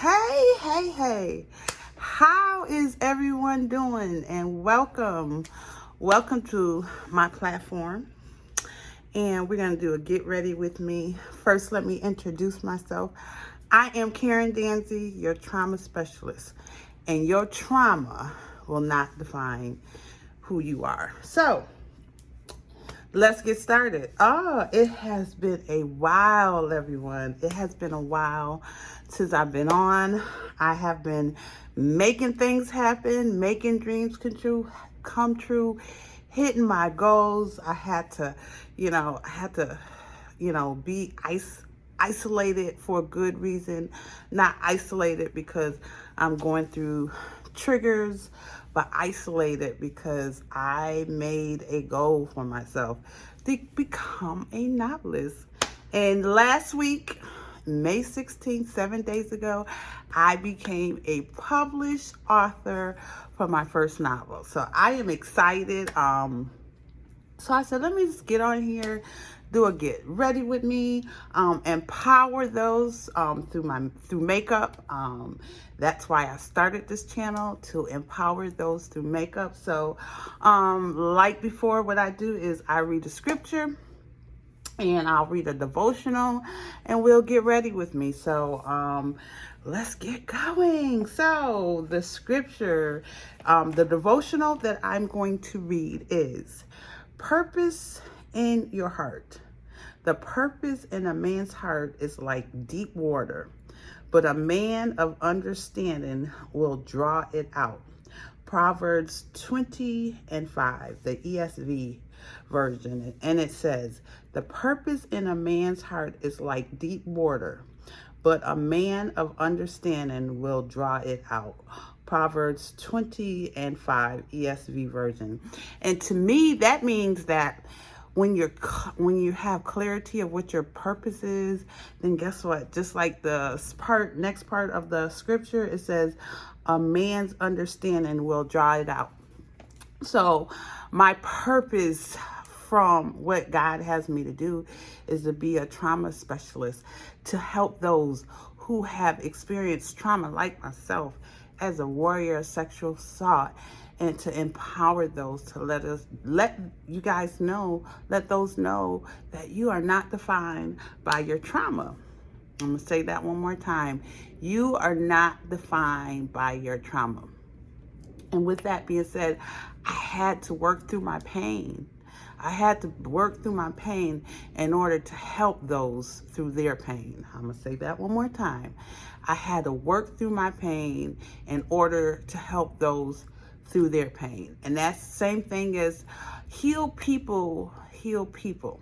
Hey. How is everyone doing? And welcome. Welcome to my platform. And we're going to do a get ready with me. First, let me introduce myself. I am Karen Danzy, your trauma specialist. And your trauma will not define who you are. So, let's get started. It has been a while, everyone. It has been a while since I've been on. I have been making things happen, making dreams come true, hitting my goals. I had to, be isolated for a good reason. Not isolated because I'm going through triggers, but isolated because I made a goal for myself to become a novelist. And last week, May 16th, 7 days ago, I became a published author for my first novel. So I am excited. So I said, let me just get on here, do a get ready with me, empower those through makeup. That's why I started this channel, to empower those through makeup. So like before, what I do is I read a scripture and I'll read a devotional and we'll get ready with me. So let's get going. So the scripture, the devotional that I'm going to read is purpose in your heart. The purpose in a man's heart is like deep water, but a man of understanding will draw it out. Proverbs 20:5, the ESV version. And it says, the purpose in a man's heart is like deep water, but a man of understanding will draw it out. Proverbs 20:5, ESV version. And to me, that means that when you have clarity of what your purpose is, then guess what? Just like the next part of the scripture, it says, a man's understanding will draw it out. So my purpose from what God has me to do is to be a trauma specialist, to help those who have experienced trauma like myself as a warrior of sexual assault, and to empower those, to let those know that you are not defined by your trauma. I'm going to say that one more time. You are not defined by your trauma. And with that being said, I had to work through my pain. I had to work through my pain in order to help those through their pain. I'm going to say that one more time. I had to work through my pain in order to help those through their pain. And that's the same thing as heal people, heal people.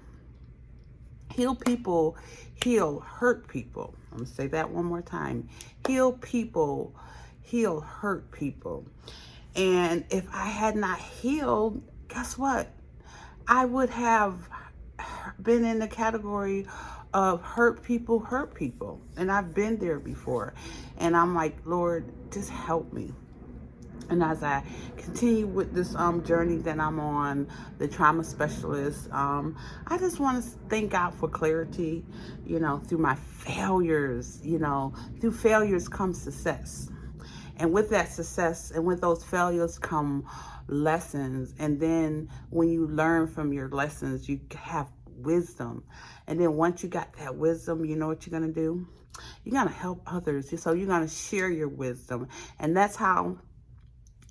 Heal people, heal hurt people. I'm going to say that one more time. Heal people, heal hurt people. And if I had not healed, guess what? I would have been in the category of hurt people. And I've been there before. And I'm like, Lord, just help me. And as I continue with this journey that I'm on, the trauma specialist, I just want to thank God for clarity, through my failures. Through failures comes success. And with that success and with those failures come lessons. And then when you learn from your lessons, you have wisdom. And then once you got that wisdom, you know what you're going to do? You're going to help others. So you're going to share your wisdom. And that's how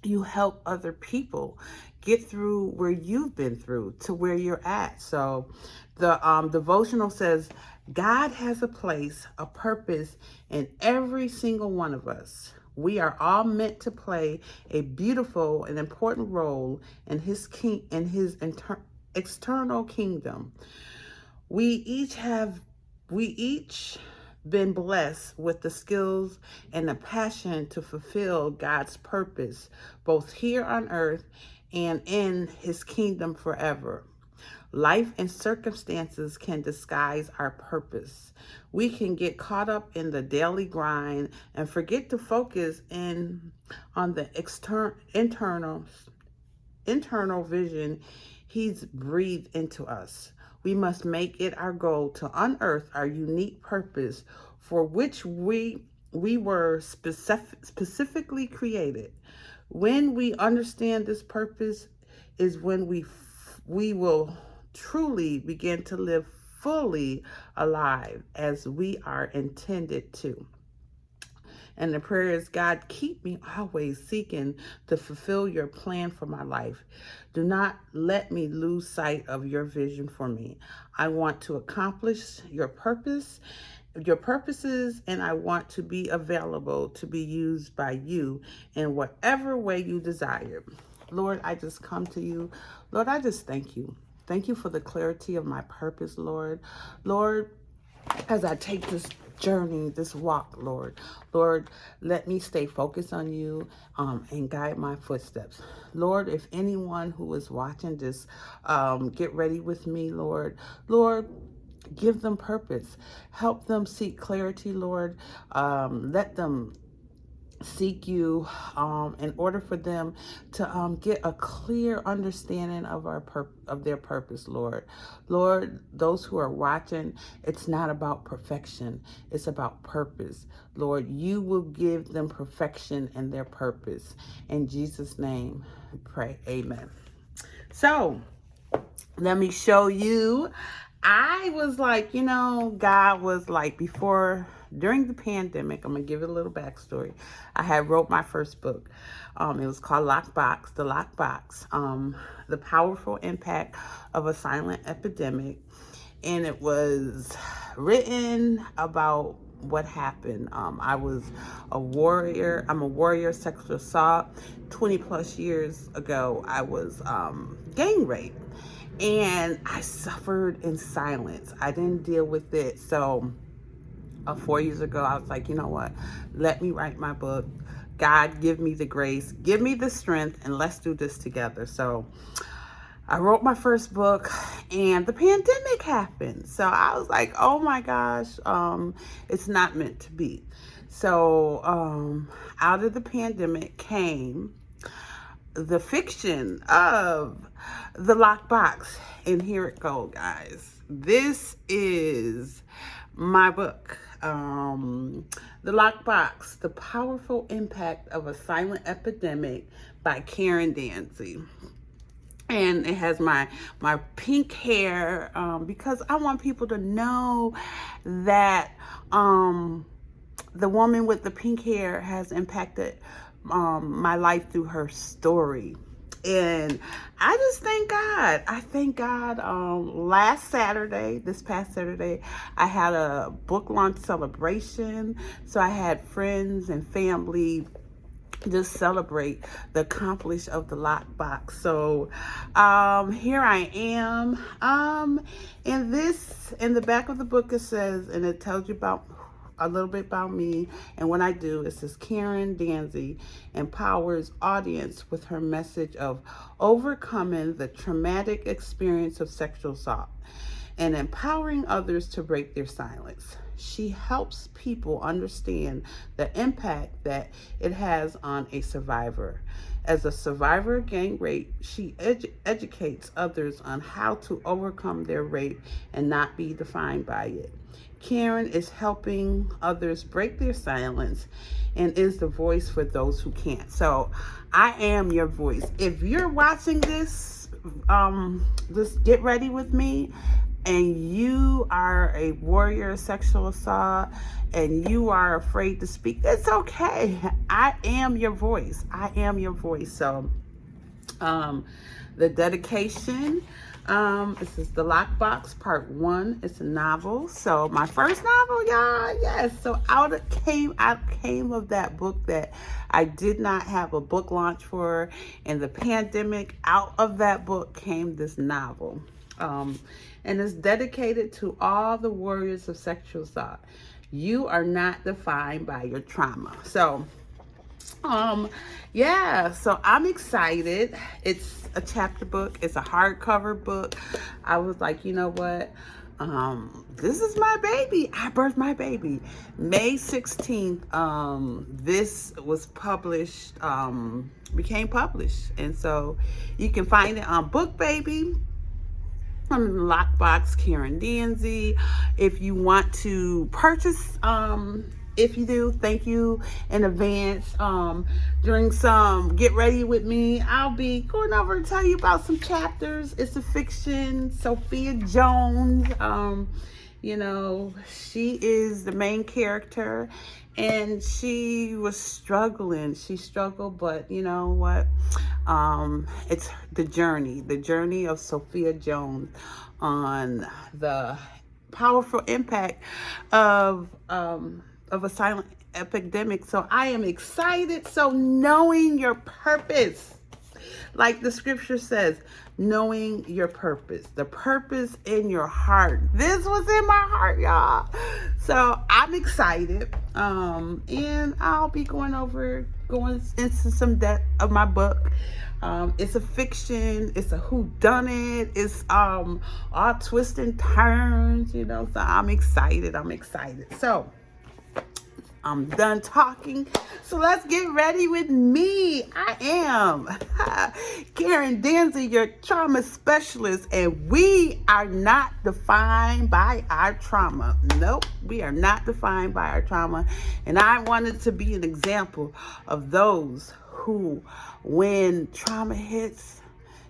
you help other people get through where you've been through to where you're at. So the devotional says, God has a place, a purpose in every single one of us. We are all meant to play a beautiful and important role in his external kingdom. We each been blessed with the skills and the passion to fulfill God's purpose, both here on earth and in his kingdom forever. Life and circumstances can disguise our purpose. We can get caught up in the daily grind and forget to focus on the internal vision he's breathed into us. We must make it our goal to unearth our unique purpose for which we we were specifically created. When we understand this purpose is when we will truly begin to live fully alive as we are intended to. And the prayer is, God, keep me always seeking to fulfill your plan for my life. Do not let me lose sight of your vision for me. I want to accomplish your purposes, and I want to be available to be used by you in whatever way you desire. Lord, I just come to you. Lord, I just thank you. Thank you for the clarity of my purpose, Lord. Lord, as I take this journey, this walk, Lord, let me stay focused on you and guide my footsteps. Lord, if anyone who is watching this, get ready with me, Lord, give them purpose. Help them seek clarity, Lord. Let them seek you in order for them to get a clear understanding of of their purpose, Lord, those who are watching, it's not about perfection, it's about purpose. Lord, you will give them perfection in their purpose. In Jesus' name we pray, amen. So let me show you. I was like, God was like, during the pandemic, I'm gonna give it a little backstory. I had wrote my first book. It was called The Lockbox, the powerful impact of a silent epidemic. And it was written about what happened. I was a warrior. I'm a warrior, sexual assault. 20 plus years ago, I was gang raped. And I suffered in silence. I didn't deal with it. So 4 years ago, I was like, you know what? Let me write my book. God, give me the grace, give me the strength, and let's do this together. So I wrote my first book and the pandemic happened. So I was like, oh my gosh, it's not meant to be. So out of the pandemic came the fiction of The Lockbox. And here it goes, guys. This is my book. The Lockbox, The Powerful Impact of a Silent Epidemic by Karen Dancy. And it has my pink hair because I want people to know that the woman with the pink hair has impacted my life through her story. And I just thank God. I thank God. This past Saturday, I had a book launch celebration. So I had friends and family just celebrate the accomplishment of the Lockbox. So here I am. In the back of the book it says, and it tells you about a little bit about me and what I do. It says Karen Dancy empowers audience with her message of overcoming the traumatic experience of sexual assault and empowering others to break their silence. She helps people understand the impact that it has on a survivor. As a survivor of gang rape, she educates others on how to overcome their rape and not be defined by it. Karen is helping others break their silence and is the voice for those who can't. So I am your voice. If you're watching this, just get ready with me, and you are a warrior sexual assault and you are afraid to speak, it's okay. I am your voice. I am your voice. So the dedication, this is The Lockbox Part 1. It's a novel. So my first novel, y'all. Yes. So out came of that book that I did not have a book launch for. In the pandemic, out of that book came this novel. And it's dedicated to all the warriors of sexual assault. You are not defined by your trauma. So, yeah, so I'm excited. It's a chapter book. It's a hardcover book. I was like, you know what? This is my baby. I birthed my baby. May 16th, this was published, became published. And so you can find it on Book Baby. I'm in the Lockbox, Karen Dancy. If you want to purchase If you do, thank you in advance. During some Get Ready With Me, I'll be going over and tell you about some chapters. It's a fiction. Sophia Jones, she is the main character, and she was struggling. She struggled, but you know what? It's the journey of Sophia Jones on the powerful impact of a silent epidemic. So I am excited. So knowing your purpose, like the scripture says, knowing your purpose, the purpose in your heart. This was in my heart, y'all. So I'm excited. And I'll be going into some depth of my book. It's a fiction. It's a whodunit. It's all twists and turns, so I'm excited. So I'm done talking. So let's get ready with me. I am Karen Danzy, your trauma specialist, and we are not defined by our trauma. Nope, we are not defined by our trauma. And I wanted to be an example of those who, when trauma hits,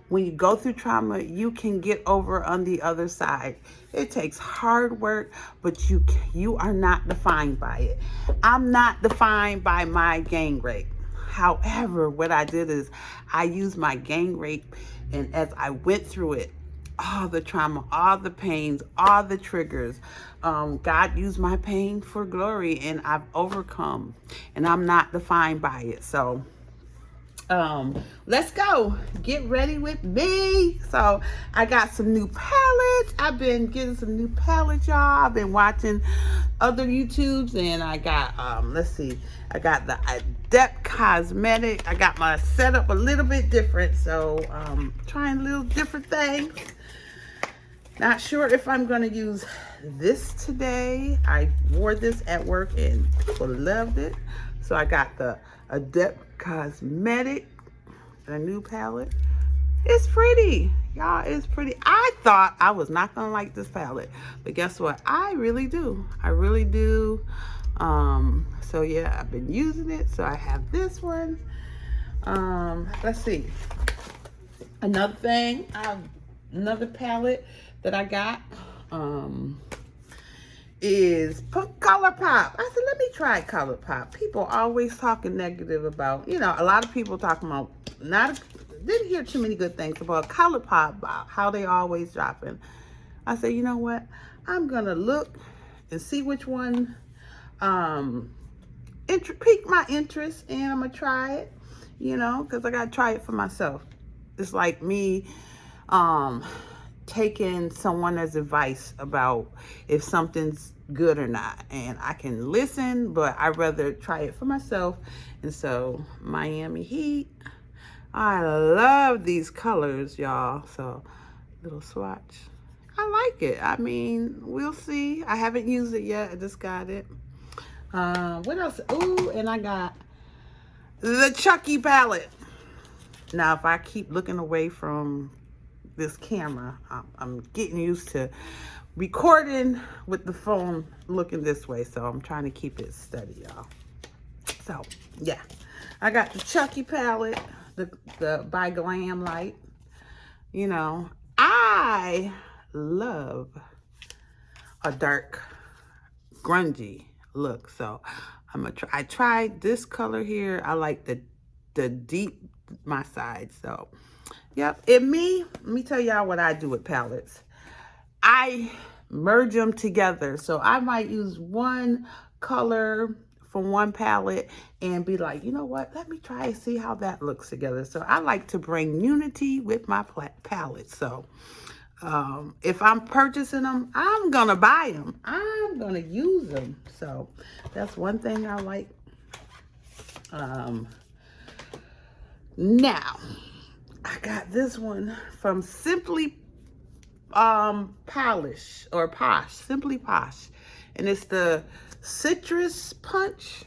when you go through trauma, you can get over on the other side. It takes hard work, but you are not defined by it. I'm not defined by my gang rape. However, what I did is I used my gang rape, and as I went through it, all the trauma, all the pains, all the triggers, God used my pain for glory, and I've overcome, and I'm not defined by it. So let's go. Get ready with me. So I got some new palettes. I've been getting some new palettes, y'all. I've been watching other YouTubes, and I got I got the Adept Cosmetic. I got my setup a little bit different, so trying a little different things. Not sure if I'm going to use this today. I wore this at work and people loved it. So I got the Adept Cosmetic, a new palette. It's pretty, y'all. It's pretty. I thought I was not gonna like this palette, but guess what? I really do. So yeah, I've been using it. So I have this one. Let's see. Another palette that I got is ColourPop. I said, let me try ColourPop. People always talking negative about, a lot of people talking about, didn't hear too many good things about ColourPop, about how they always dropping. I said, you know what? I'm gonna look and see which one piqued my interest, and I'm gonna try it, because I gotta try it for myself. It's like me taking someone's advice about if something's good or not, and I can listen, but I'd rather try it for myself. And so Miami Heat, I love these colors, y'all. So little swatch, I like it. I mean, we'll see. I haven't used it yet. I just got it. What else? Ooh, and I got the Chucky palette. Now if I keep looking away from this camera, I'm getting used to recording with the phone looking this way, so I'm trying to keep it steady, y'all. So yeah, I got the Chucky palette, the by Glam Light. I love a dark grungy look, so I tried this color here. I like the deep my side. So yep. Let me tell y'all what I do with palettes. I merge them together. So I might use one color from one palette and be like, you know what? Let me try and see how that looks together. So I like to bring unity with my palettes. So if I'm purchasing them, I'm going to buy them. I'm going to use them. So that's one thing I like. Now, I got this one from Simply Polish or Posh, Simply Posh. And it's the Citrus Punch.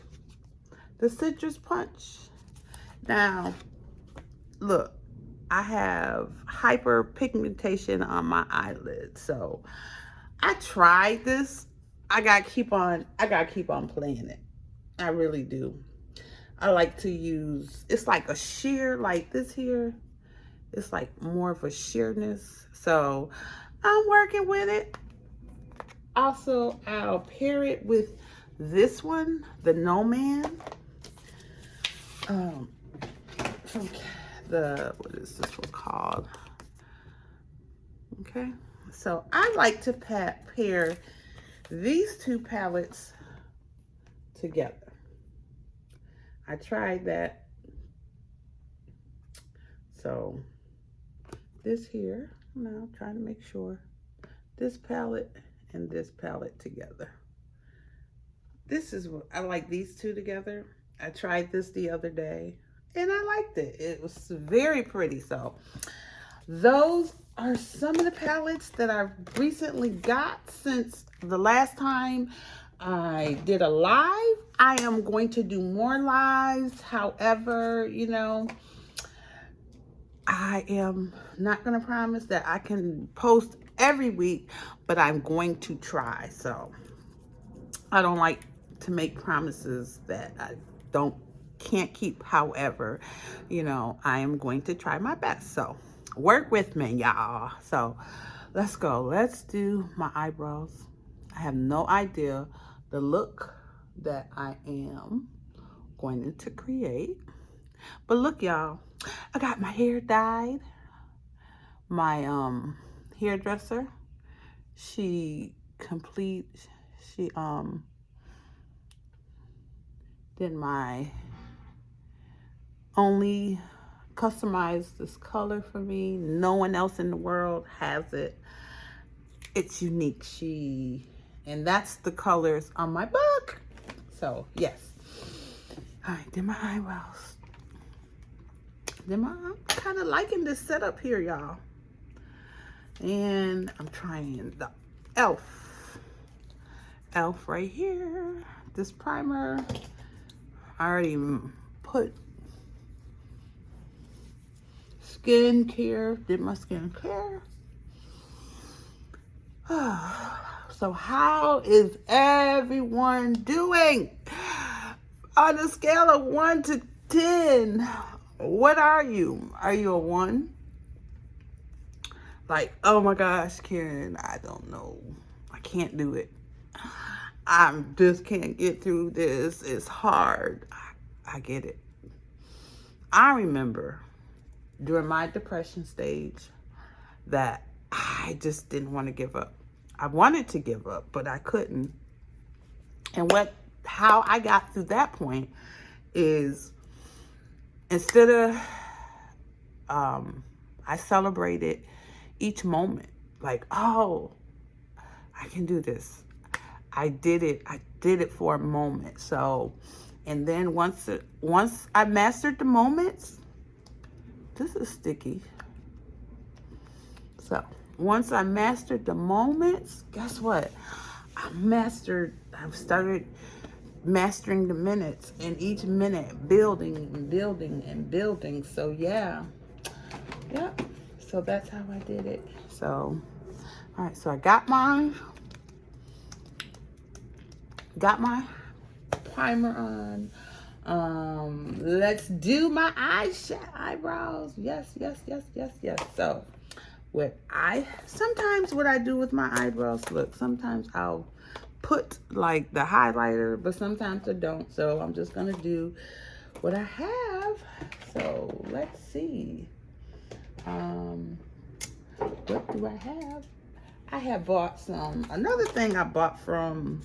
The Citrus Punch. Now, look, I have hyperpigmentation on my eyelids. So I tried this. I gotta keep on playing it. I really do. I like to use, it's like a sheer, like this here. It's like more of a sheerness. So I'm working with it. Also, I'll pair it with this one, the Nomad. From the, what is this one called? Okay. So I like to pair these two palettes together. I tried that. So this here, now trying to make sure, this palette and this palette together. This is what I like, these two together. I tried this the other day and I liked it. It was very pretty. So those are some of the palettes that I've recently got since the last time I did a live. I am going to do more lives. However, you know, I am not going to promise that I can post every week, but I'm going to try. So I don't like to make promises that I can't keep. However, you know, I am going to try my best. So work with me, y'all. So let's go. Let's do my eyebrows. I have no idea the look that I am going to create. But look, y'all, I got my hair dyed. My hairdresser, she did my only customized this color for me. No one else in the world has it. It's unique. And that's the colors on my book. So yes. All right, did my eyebrows. I'm kind of liking this setup here, y'all. And I'm trying the elf right here. This primer, I already put skincare, did my skincare. So how is everyone doing? On a scale of 1 to 10, what are you? Are you a 1? Like, oh my gosh, Karen, I don't know. I can't do it. I just can't get through this. It's hard. I get it. I remember during my depression stage that I just didn't want to give up. I wanted to give up, but I couldn't. And how I got through that point is instead of, I celebrated each moment. Like, oh, I can do this. I did it for a moment. So, and then once I mastered the moments, this is sticky. So once I mastered the moments, guess what? I've started mastering the minutes, and each minute building and building and building. So yeah. So that's how I did it. So, all right, so I got my primer on. Let's do my eyebrows. Yes. So sometimes what I do with my eyebrows, look, sometimes I'll put like the highlighter, but sometimes I don't. So I'm just gonna do what I have. So let's see. What do I have? I have bought another thing I bought from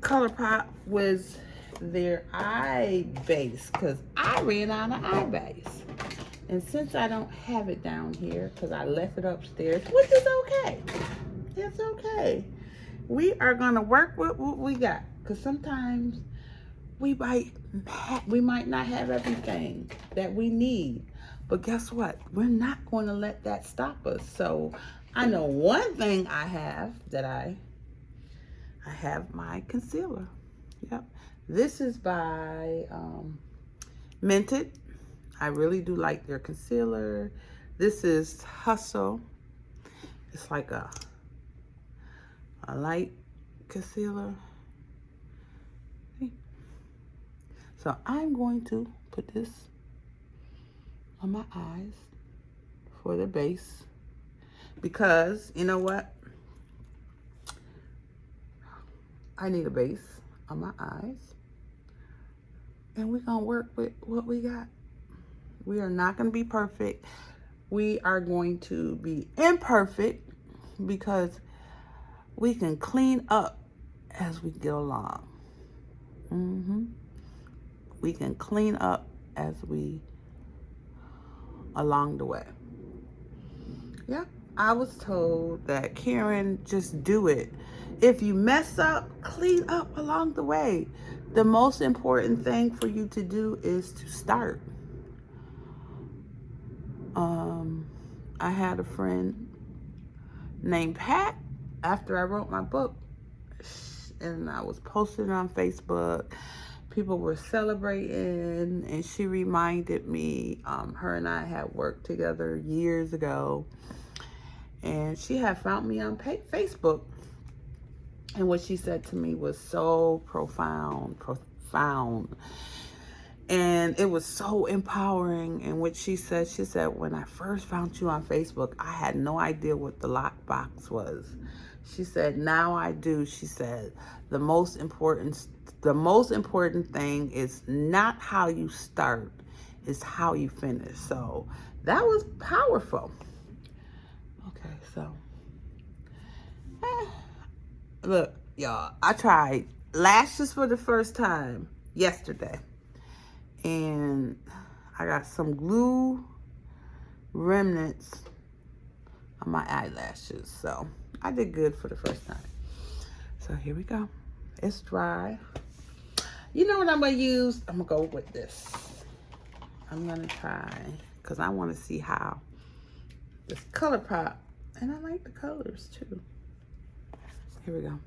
ColourPop was their eye base, because I ran out of eye base. And since I don't have it down here, because I left it upstairs, which is okay. It's okay. We are going to work with what we got, because sometimes we might not have everything that we need. But guess what? We're not going to let that stop us. So I know one thing I have that I have my concealer. Yep. This is by Mented. I really do like their concealer. This is Hustle. It's like a, a light concealer. So I'm going to put this on my eyes for the base, because you know what? I need a base on my eyes, and we're going to work with what we got. We are not going to be perfect. We are going to be imperfect, because we can clean up as we go along. We can clean up as we along the way. Yeah, I was told that, Karen, just do it. If you mess up, clean up along the way. The most important thing for you to do is to start. I had a friend named Pat, after I wrote my book, and I was posting it on Facebook. People were celebrating, and she reminded me, her and I had worked together years ago, and she had found me on Facebook. And what she said to me was so profound. And it was so empowering. And what she said, when I first found you on Facebook, I had no idea what the lockbox was. She said, now I do. She said, the most important thing is not how you start, it's how you finish. So that was powerful. Okay, so look, y'all, I tried lashes for the first time yesterday, and I got some glue remnants on my eyelashes. So I did good for the first time. So here we go. It's dry. You know what I'm gonna use? I'm gonna go with this. I'm gonna try, because I want to see how this ColourPop, and I like the colors too. Here we go.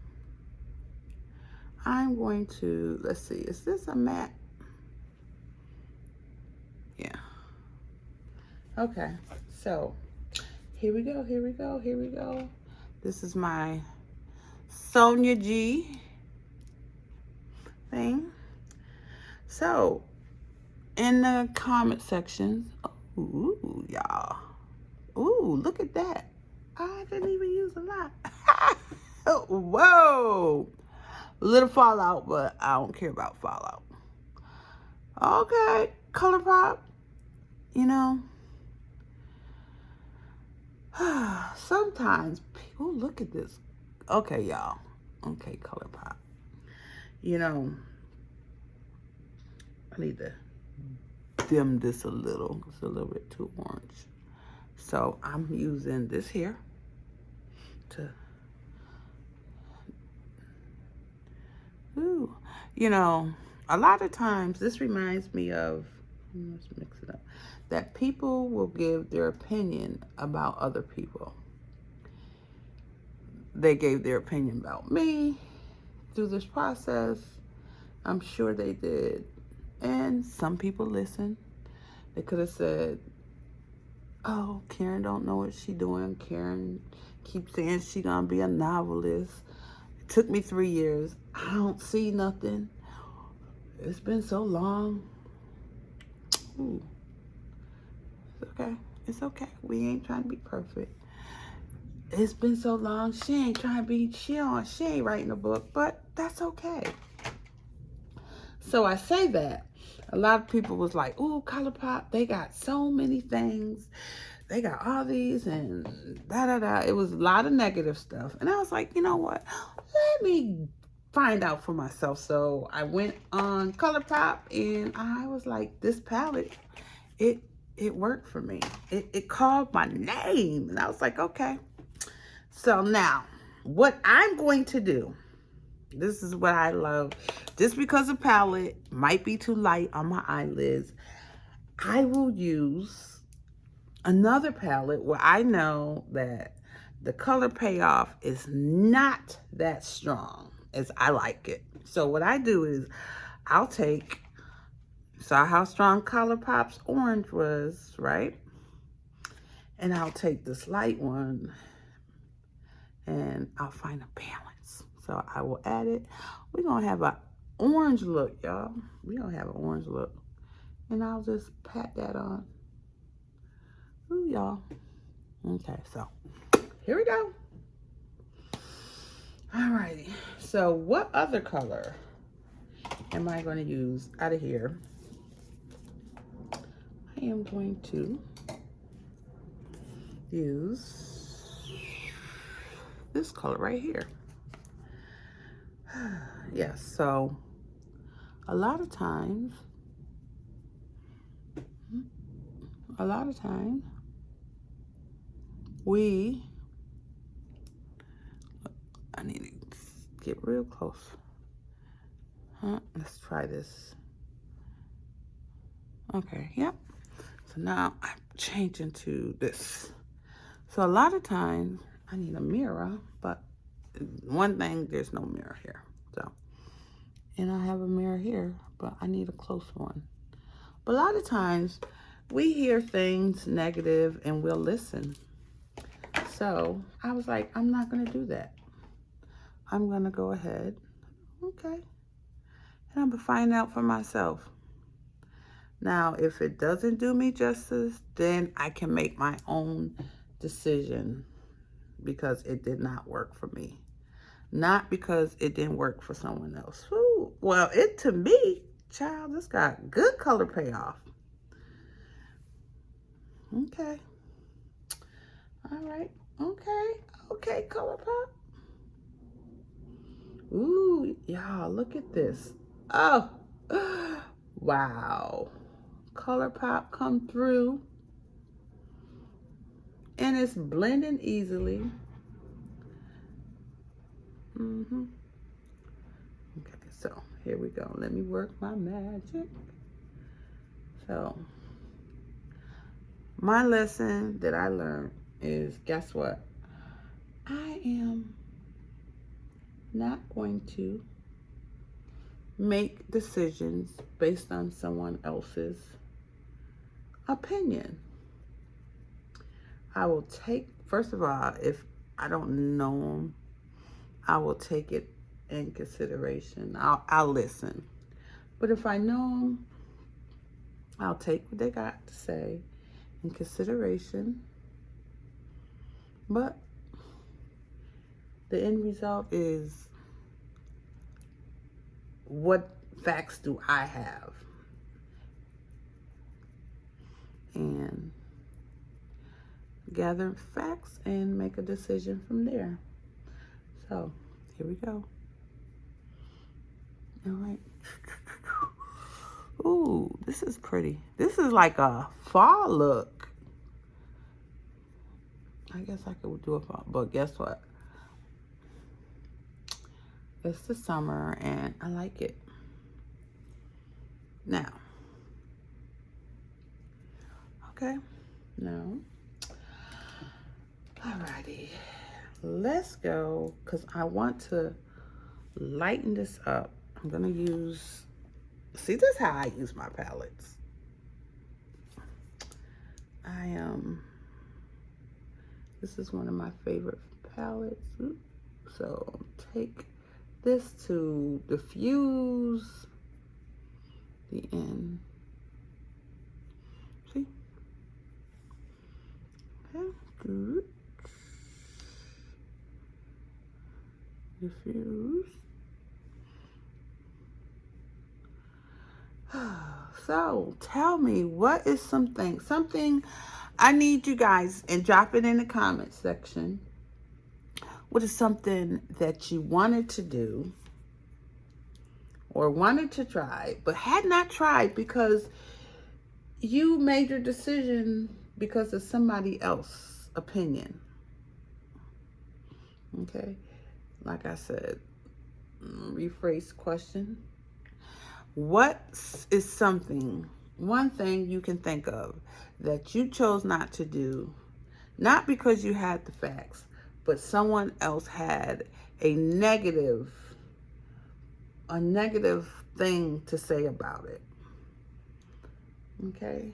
I'm going to, let's see, is this a matte? Yeah. Okay, so here we go. This is my Sonia G thing. So in the comment section, ooh, y'all. Ooh, look at that. I didn't even use a lot. Whoa. A little fallout, but I don't care about fallout. Okay, ColourPop. You know, sometimes people, look at this. Okay, y'all. Okay, ColourPop. You know, I need to dim this a little. It's a little bit too orange. So I'm using this here to, ooh, you know, a lot of times this reminds me of, let's mix it up, that people will give their opinion about other people. They gave their opinion about me through this process. I'm sure they did. And some people listen. They could have said, oh, Karen don't know what she doing. Karen keeps saying she gonna be a novelist. It took me 3 years. I don't see nothing. It's been so long. Ooh. It's okay. It's okay. We ain't trying to be perfect. It's been so long. She ain't trying to be, she ain't writing a book, but that's okay. So I say that. A lot of people was like, ooh, ColourPop, they got so many things. They got all these and da-da-da. It was a lot of negative stuff. And I was like, you know what? Let me find out for myself. So I went on ColourPop, and I was like, this palette, it worked for me. It called my name. And I was like, okay. So now, what I'm going to do, this is what I love. Just because the palette might be too light on my eyelids, I will use another palette where I know that the color payoff is not that strong as I like it. So what I do is I'll take, saw how strong ColourPop's orange was, right? And I'll take this light one and I'll find a balance. So I will add it. We're going to have a orange look, y'all. We don't have an orange look. And I'll just pat that on. Ooh, y'all. Okay, so here we go. Alrighty. So what other color am I going to use out of here? I am going to use this color right here. Yes, so a lot of times, I need to get real close. Let's try this. Okay, yep. So now I'm changing to this. So a lot of times I need a mirror, but one thing, there's no mirror here. So, and I have a mirror here, but I need a close one. But a lot of times we hear things negative and we'll listen. So I was like, I'm not going to do that. I'm going to go ahead. Okay. And I'm going to find out for myself. Now, if it doesn't do me justice, then I can make my own decision because it did not work for me. Not because it didn't work for someone else. Ooh, well, to me, child, this got good color payoff. Okay. All right. Okay, ColourPop. Ooh, y'all, look at this. Oh, wow. ColourPop come through. And it's blending easily. Okay, so here we go. Let me work my magic. So, my lesson that I learned is, guess what? I am not going to make decisions based on someone else's opinion. I will take, first of all, if I don't know them, I will take it in consideration. I'll listen. But if I know them, I'll take what they got to say in consideration. But the end result is, what facts do I have? And gather facts and make a decision from there. So here we go. All right. Ooh, this is pretty. This is like a fall look. I guess I could do a fall, but guess what? It's the summer and I like it. Now, okay, now, alrighty, let's go, because I want to lighten this up. I'm gonna use, see, this is how I use my palettes. This is one of my favorite palettes. So take this to diffuse the end. See? Okay, good. Diffuse. So tell me, what is something I need you guys, and drop it in the comment section. What is something that you wanted to do or wanted to try but had not tried because you made your decision because of somebody else's opinion? Okay, like I said, rephrase the question. What is something, one thing you can think of that you chose not to do, not because you had the facts, but someone else had a negative thing to say about it? Okay?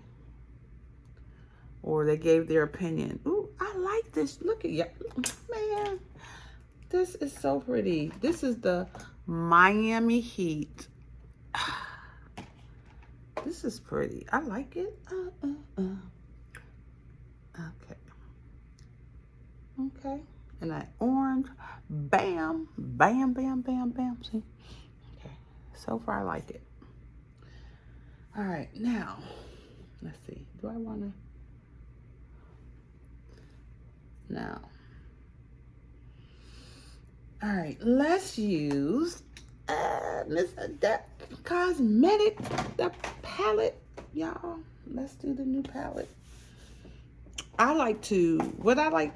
Or they gave their opinion. Ooh, I like this. Look at you. Man, this is so pretty. This is the Miami Heat. This is pretty. I like it. Okay. Okay. And that orange. Bam. Bam, bam, bam, bam. See? Okay. So far, I like it. All right. Now, let's see. Do I want to? Now. All right. Let's use Miss Adept Cosmetic, the palette. Y'all, let's do the new palette. I like to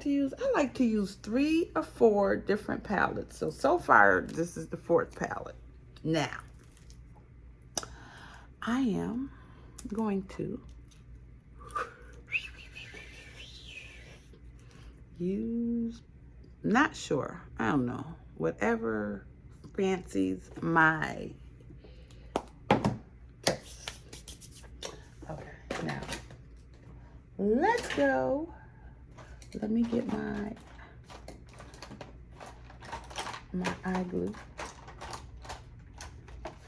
use 3 or 4 different palettes. So far, this is the 4th palette. Now, I am going to use, not sure, I don't know, whatever fancies my taste. Okay, now, let's go. Let me get my eye glue.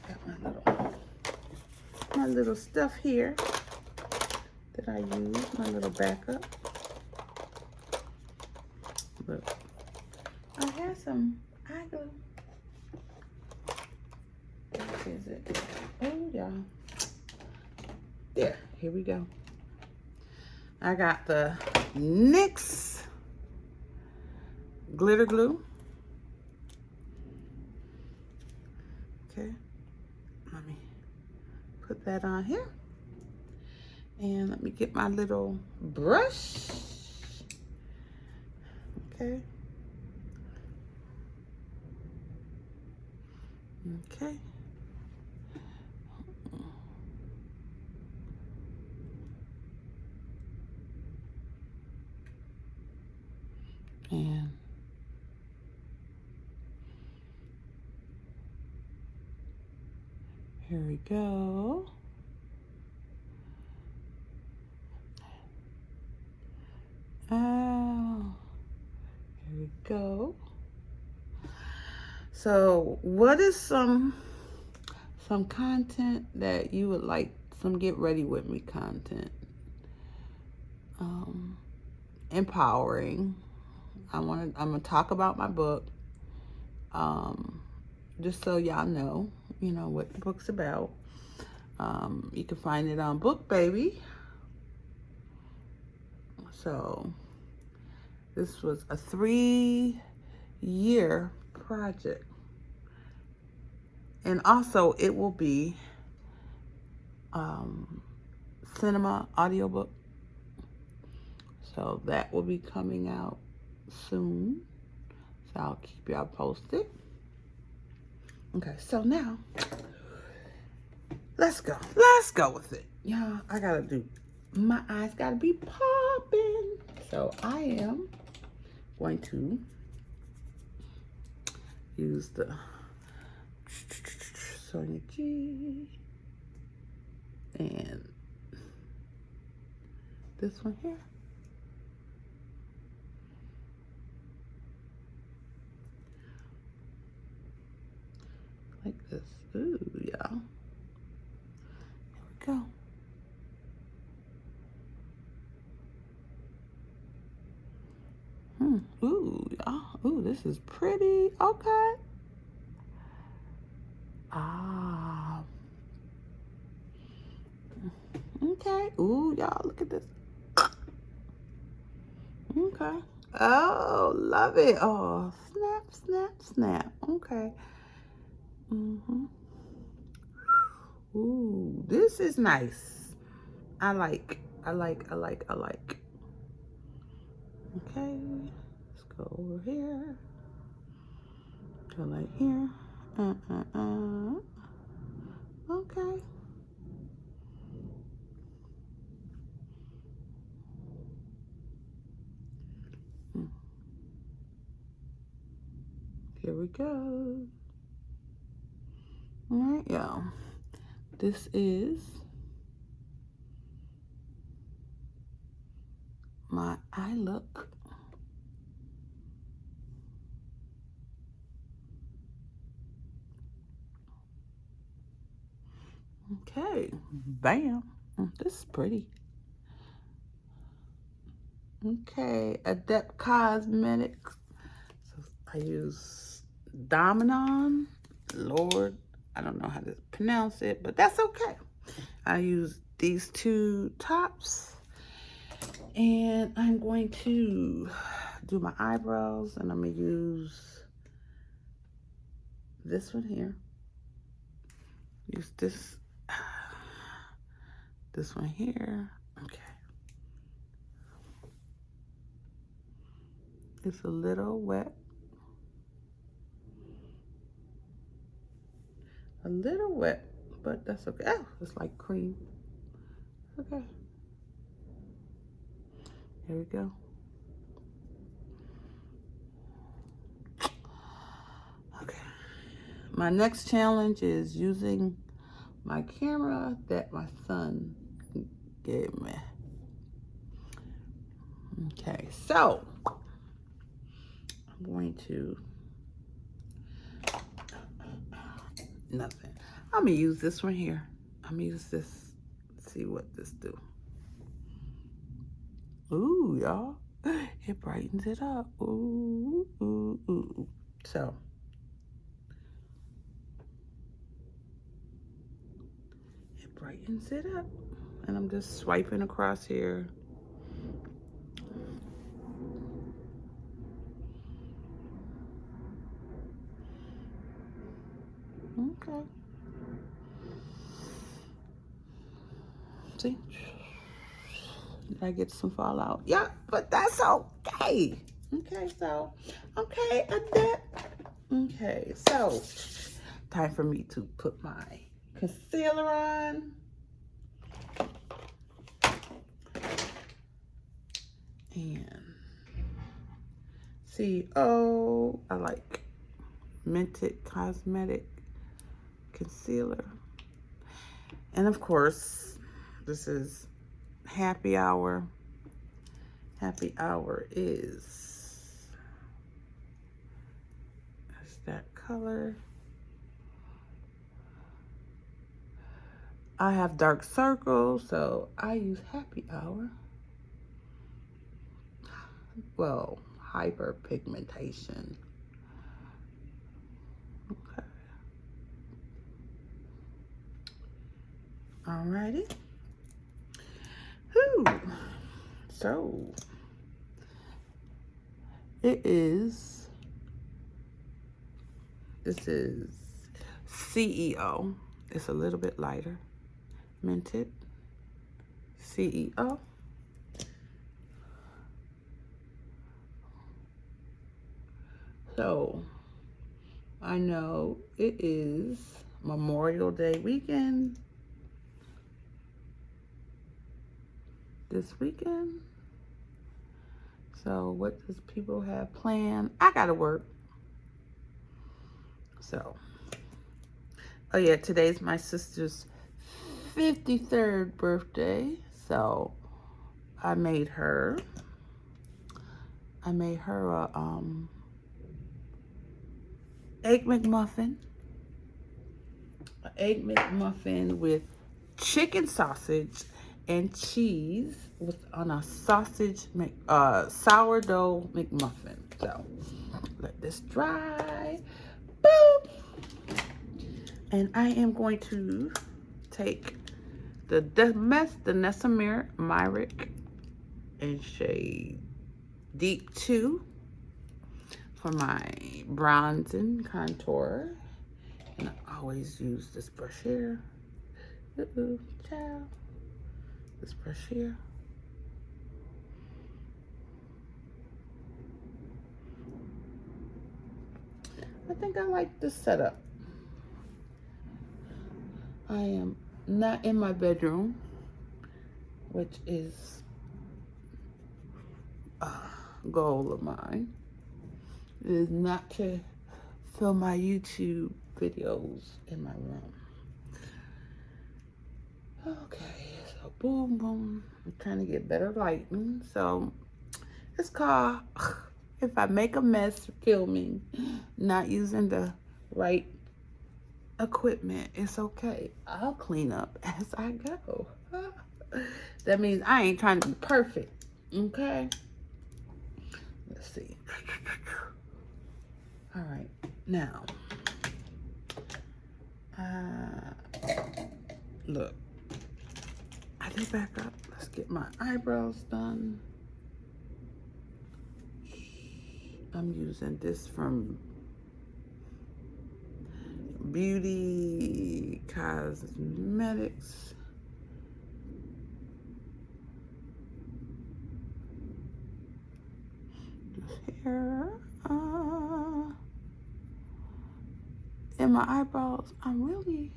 Got my little stuff here that I use, my little backup. Look, I have some eye glue. What is it? Oh, y'all. There, here we go. I got the NYX glitter glue. Okay, let me put that on here. And let me get my little brush. Okay. Okay. And here we go. Oh, here we go. So what is some content that you would like, some get ready with me content? Empowering. I'm gonna talk about my book. Just so y'all know, what the book's about. You can find it on Book Baby. So this was a 3-year project. And also it will be cinema audiobook. So that will be coming out soon. So I'll keep y'all posted. Okay, so now let's go. Let's go with it. Y'all, I gotta do, my eyes gotta be popping. So I am going to use the Sonia G and this one here. Like this. Ooh, y'all. Here we go. Ooh, y'all. Ooh, this is pretty. Okay. Ah. Okay. Ooh, y'all, look at this. Okay. Oh, love it. Oh, snap, snap, snap. Okay. Ooh, this is nice. I like. Okay. Let's go over here. Go right here. Okay. Here we go. All right, y'all. This is my eye look. Okay, bam. This is pretty. Okay, Adept Cosmetic. So I use Dominon. Lord, I don't know how to pronounce it, but that's okay. I use these two tops, and I'm going to do my eyebrows, and I'm going to use this one here. Use this one here. Okay. It's a little wet. A little wet, but that's okay. Oh, it's like cream. Okay. Here we go. Okay. My next challenge is using my camera that my son gave me. Okay, so I'm going to nothing. I'm gonna use this one here. I'm gonna use this. See what this do. Ooh, y'all, it brightens it up. Ooh, ooh, ooh. So it brightens it up, and I'm just swiping across here. Okay. See? Did I get some fallout? Yeah, but that's okay. Okay, so, okay, Adept. Okay, so, time for me to put my concealer on. And, see, oh, I like Mented Cosmetic Concealer. And, of course, this is Happy Hour. Happy Hour is that color. I have dark circles, so I use Happy Hour. Well, hyperpigmentation. Okay. Alrighty. Whew. So it is. This is CEO. It's a little bit lighter. Mented. CEO. So I know it is Memorial Day weekend. This weekend. So what does people have planned? I gotta work. So, oh yeah, today's my sister's 53rd birthday. So I made her a egg McMuffin. An egg McMuffin with chicken sausage and cheese on a sourdough McMuffin. So let this dry. Boom. And I am going to take the Danessa mirror, MyRick, in shade Deep 2 for my bronzing contour. And I always use this brush here. Child. This brush here. I think I like this setup. I am not in my bedroom, which is a goal of mine. It is not to film my YouTube videos in my room. Okay, so boom, boom. I'm trying to get better lighting. So it's called If I Make a Mess Filming, not using the right equipment. It's okay. I'll clean up as I go. That means I ain't trying to be perfect. Okay? Let's see. All right. Now, look. I did back up. Let's get my eyebrows done. I'm using this from Beauty Cosmetics. Here. And my eyebrows, I'm really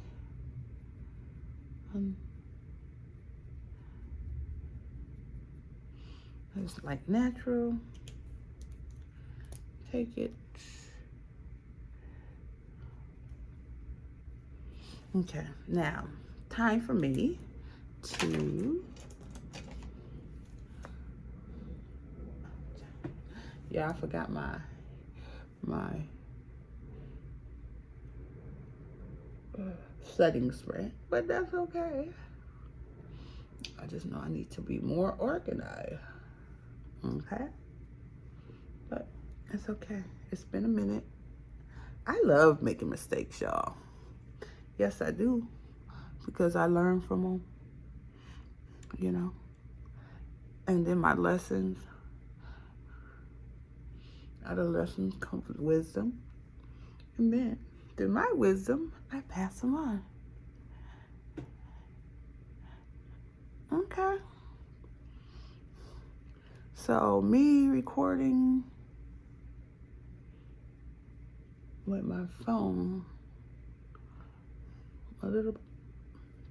it's like natural. Take it. Okay, now time for me to I forgot my setting spray, but that's okay. I just know I need to be more organized. Okay, but it's okay. It's been a minute. I love making mistakes, y'all. Yes, I do, because I learn from them, you know. And then my lessons, out of lessons comes wisdom. And then through my wisdom, I pass them on. Okay. So me recording with my phone, a little,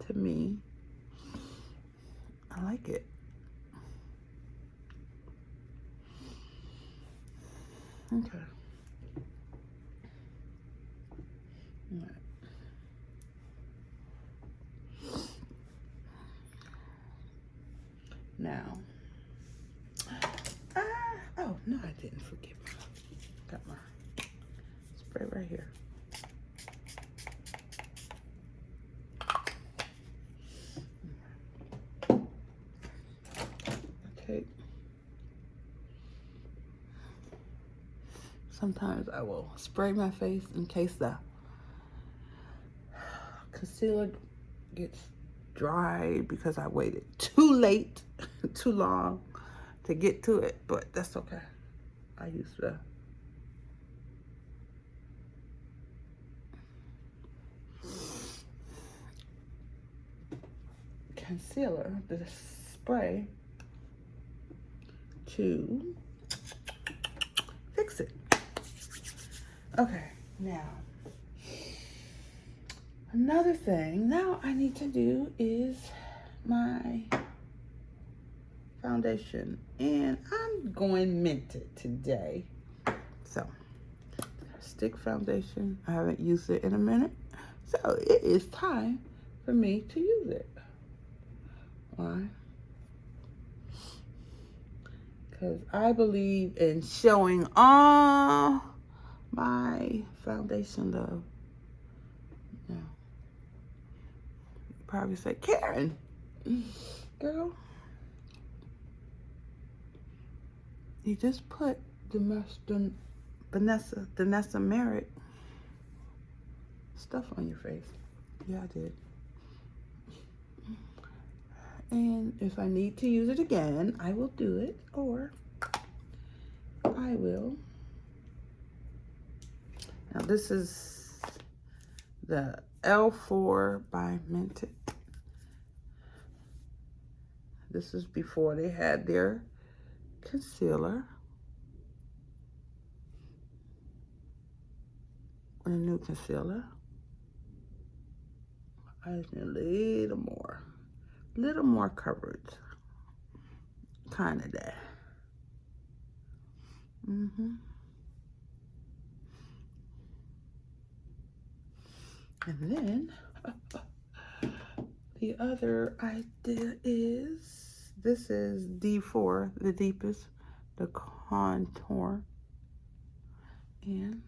to me, I like it. Okay. All right. Now, oh no, I didn't forget. Got my spray right here. Okay. Sometimes I will spray my face in case the concealer gets dry because I waited too late, too long to get to it, but that's okay. I use the concealer, the spray, to fix it. Okay, now another thing now I need to do is my foundation, and I'm going Mented today. So, stick foundation. I haven't used it in a minute, so it is time for me to use it. Why? Because I believe in showing all my foundation love. Now, you probably say, Karen, girl, you just put Danessa MyRick stuff on your face. Yeah, I did. And if I need to use it again, I will do it, or I will. Now this is the L4 by Mented. This is before they had their concealer. A new concealer. I just need a little more coverage. Kind of that. And then the other idea is, this is D4, the deepest, the contour. And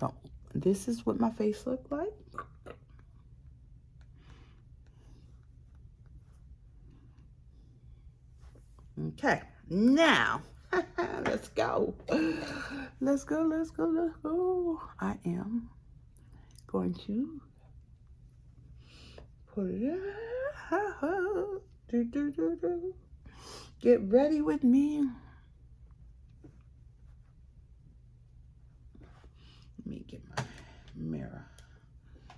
So this is what my face looked like. Okay, now let's go. Let's go, let's go, let's go. I am going to put it Get ready with me. Let me get my mirror.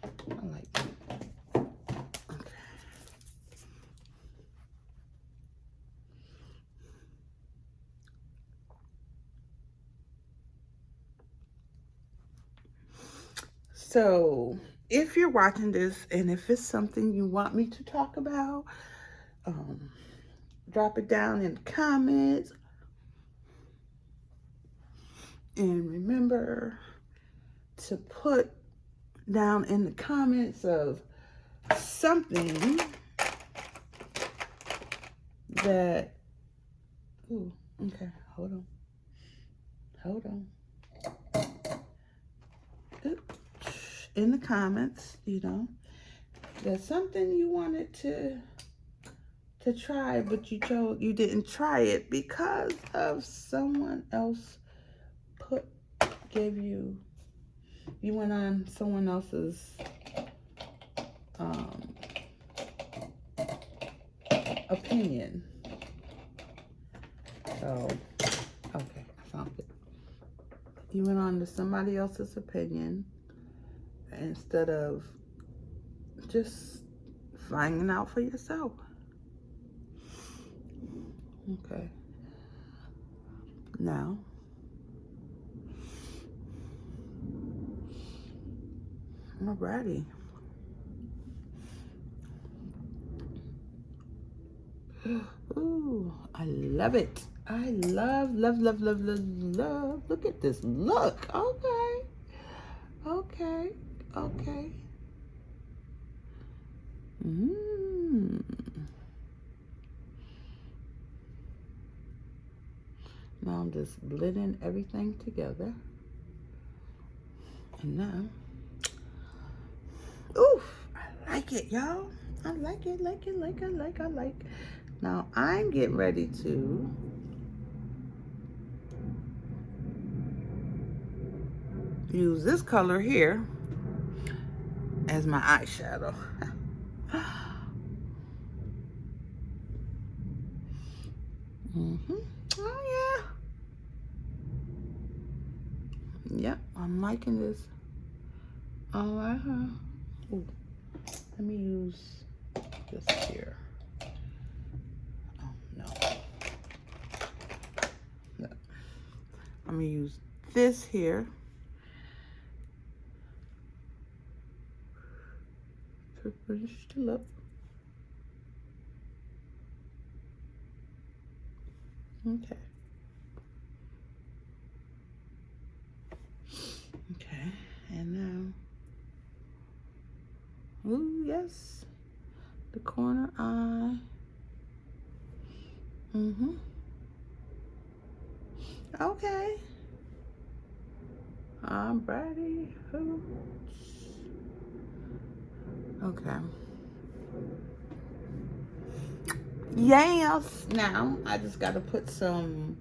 I like that. Okay. So, if you're watching this and if it's something you want me to talk about, drop it down in the comments. And remember to put down in the comments of something that, ooh, okay, hold on. In the comments, you know, there's something you wanted to try, but you didn't try it because of someone else you went on someone else's opinion. So, okay, I found it. You went on to somebody else's opinion instead of just finding out for yourself. Okay. Now, alrighty. Ooh, I love it. I love. Look at this look. Okay. Now I'm just blending everything together. And now, oof, I like it, y'all. I like it. Now I'm getting ready to use this color here as my eyeshadow. Oh yeah. Yep, I'm liking this. Ooh, let me use this here. Oh no. I'm gonna use this here to finish the look. Okay. And now, ooh, yes, the corner eye. Okay. I'm ready. Okay. Yes. Now I just gotta put some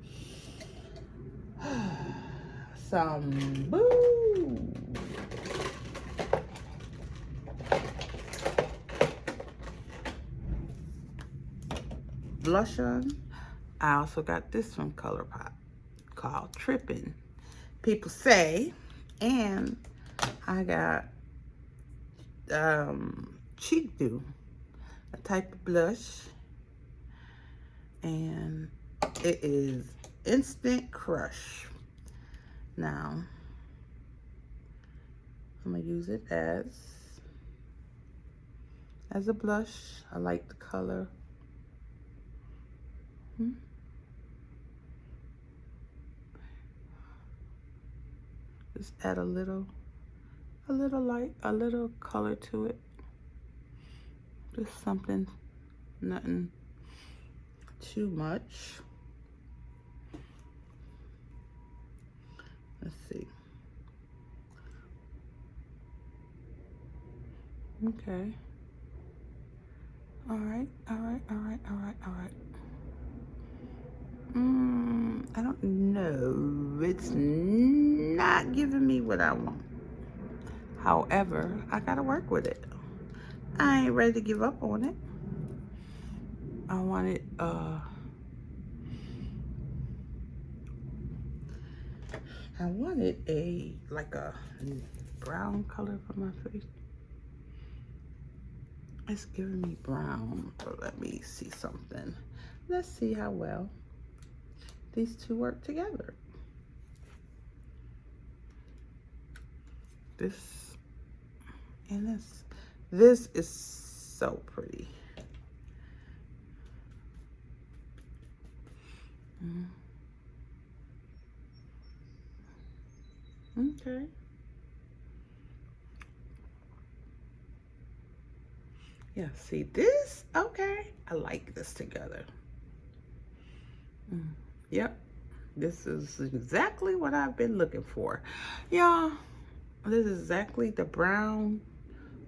blush on. I also got this from ColourPop called Trippin, people say. And I got Cheek Dew, a type of blush, and it is Instant Crush. Now I'm gonna use it as a blush. I like the color. Just add a little light, a little color to it. Just something, nothing too much. Let's see. Okay. All right, all right, all right, all right, all right. I don't know. It's not giving me what I want. However, I gotta work with it. I ain't ready to give up on it. I wanted a like a brown color for my face. It's giving me brown, but let me see something. Let's see how well these two work together. This and this. This is so pretty. Okay. Yeah, see this? Okay. I like this together. Yep. This is exactly what I've been looking for. Y'all, this is exactly the brown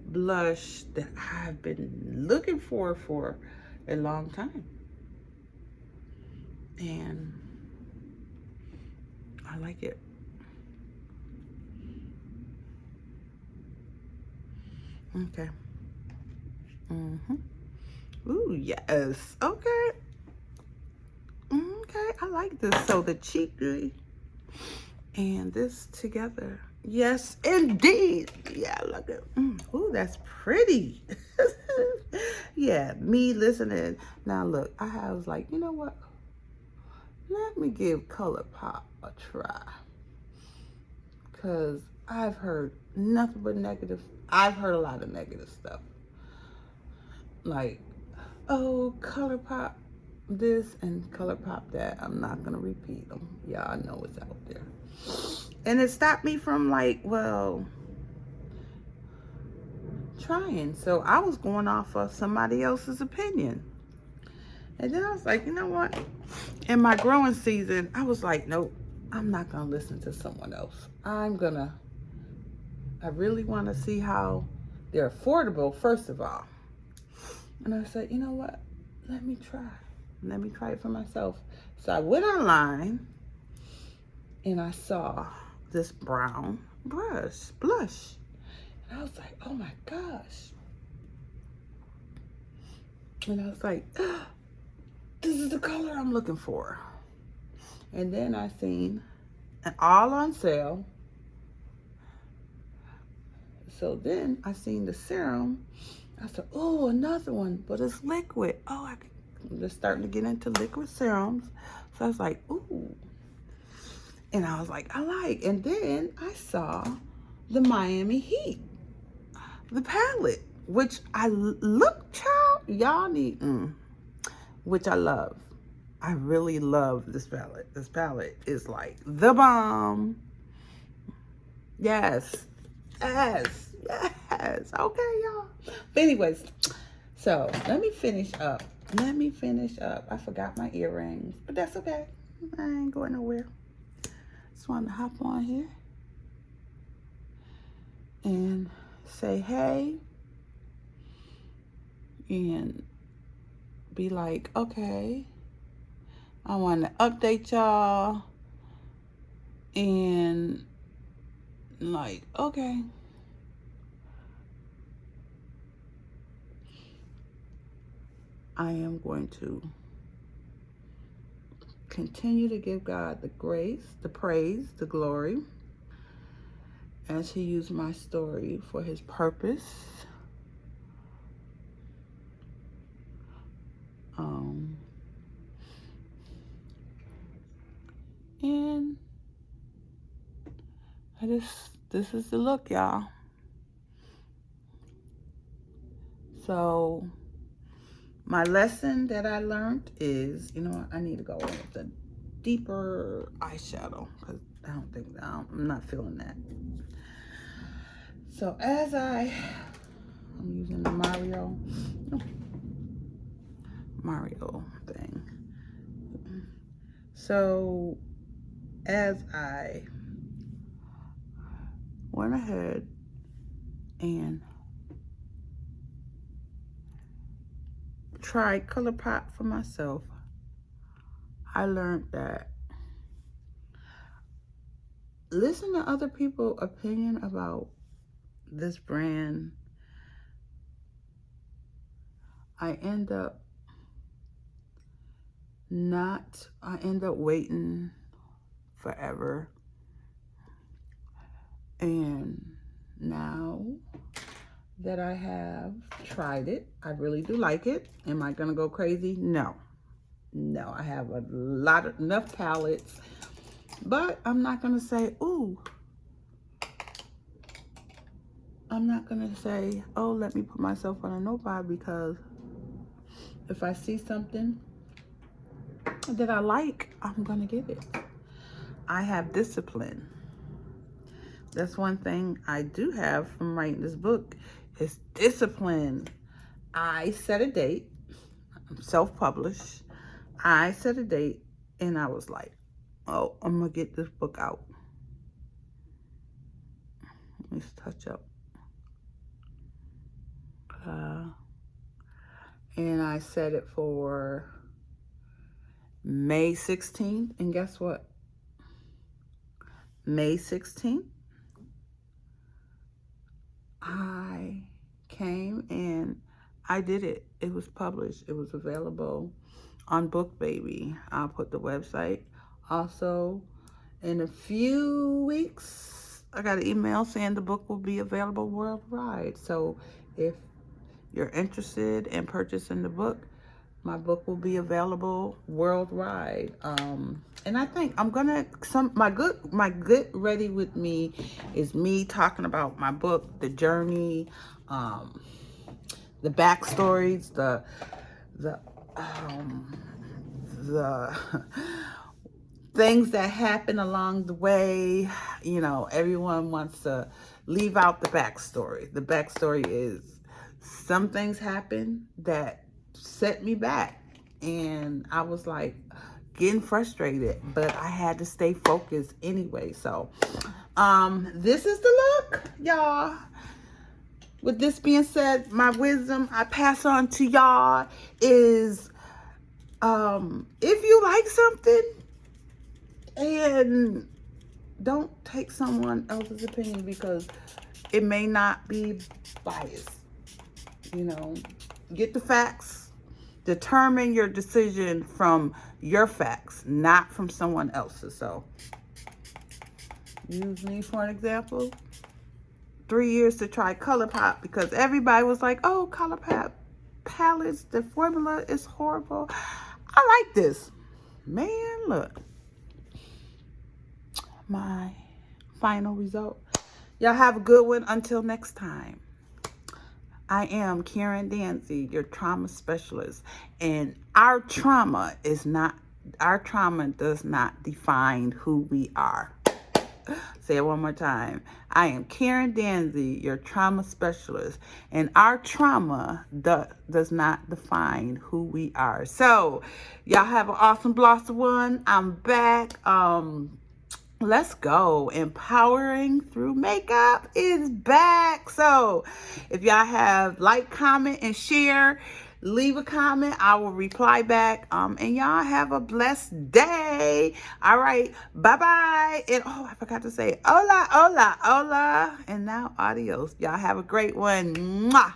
blush that I've been looking for a long time. And I like it. Okay. Ooh, yes. Okay. Okay, I like this. So the cheek and this together. Yes, indeed. Yeah, look at. Ooh, that's pretty. Yeah, me listening. Now look, I was like, you know what? Let me give ColourPop a try. Because I've heard nothing but negative. I've heard a lot of negative stuff. Like, oh, ColourPop this and ColourPop that. I'm not going to repeat them. Yeah, I know it's out there. And it stopped me from like, well, trying. So I was going off of somebody else's opinion. And then I was like, you know what? In my growing season, I was like, nope, I'm not going to listen to someone else. I really want to see how they're affordable, first of all. And I said, you know what? Let me try. Let me try it for myself. So I went online and I saw this brown blush. And I was like, oh my gosh. And I was like, this is the color I'm looking for. And then I seen an all on sale. So then I seen the serum. I said, oh, another one, but it's liquid. Oh, I'm just starting to get into liquid serums. So I was like, ooh. And I was like, I like. And then I saw the Miami Heat, the palette, which I look, child, y'all need, which I love. I really love this palette. This palette is like the bomb. Yes. Yes. Yes. Okay, y'all. But anyways, so let me finish up. I forgot my earrings, but that's okay. I ain't going nowhere. Just want to hop on here and say hey and be like, okay, I want to update y'all and like, okay. I am going to continue to give God the grace, the praise, the glory, as He used my story for His purpose. And this is the look, y'all. So my lesson that I learned is, you know what, I need to go in with a deeper eyeshadow because I'm not feeling that. So as I'm using the Mario thing. So as I went ahead and tried ColourPop for myself, I learned that listen to other people's opinion about this brand. I end up waiting forever. And now that I have tried it, I really do like it. Am I gonna go crazy? No. I have enough palettes, but I'm not gonna say, ooh. I'm not gonna say, oh, let me put myself on a Nomad, because if I see something that I like, I'm gonna get it. I have discipline. That's one thing I do have from writing this book, is discipline. I set a date. I'm self-published. I set a date, and I was like, oh, I'm gonna get this book out. Let's touch up. And I set it for May 16th. And guess what? May 16th, I came and I did it. It was published. It was available on BookBaby. I'll put the website. Also, in a few weeks, I got an email saying the book will be available worldwide. So if you're interested in purchasing the book, my book will be available worldwide. And I think I'm gonna my good ready with me is me talking about my book, the journey, the backstories, the things that happen along the way. You know, everyone wants to leave out the backstory. The backstory is some things happen that set me back, and I was like getting frustrated, but I had to stay focused anyway. So this is the look, y'all. With this being said, my wisdom I pass on to y'all is if you like something, and don't take someone else's opinion, because it may not be biased. You know, get the facts. Determine your decision from your facts, not from someone else's. So, use me for an example. 3 years to try ColourPop, because everybody was like, oh, ColourPop palettes, the formula is horrible. I like this. Man, look. My final result. Y'all have a good one. Until next time. I am Karen Dancy, your trauma specialist, and our trauma does not define who we are. Say it one more time. I am Karen Dancy, your trauma specialist, and our trauma does not define who we are. So, y'all have an awesome blossom one. I'm back. Let's go. Empowering through makeup is back. So if y'all have like, comment, and share, leave a comment. I will reply back. And y'all have a blessed day. All right. Bye-bye. And oh, I forgot to say hola, hola, hola. And now adios. Y'all have a great one. Mwah.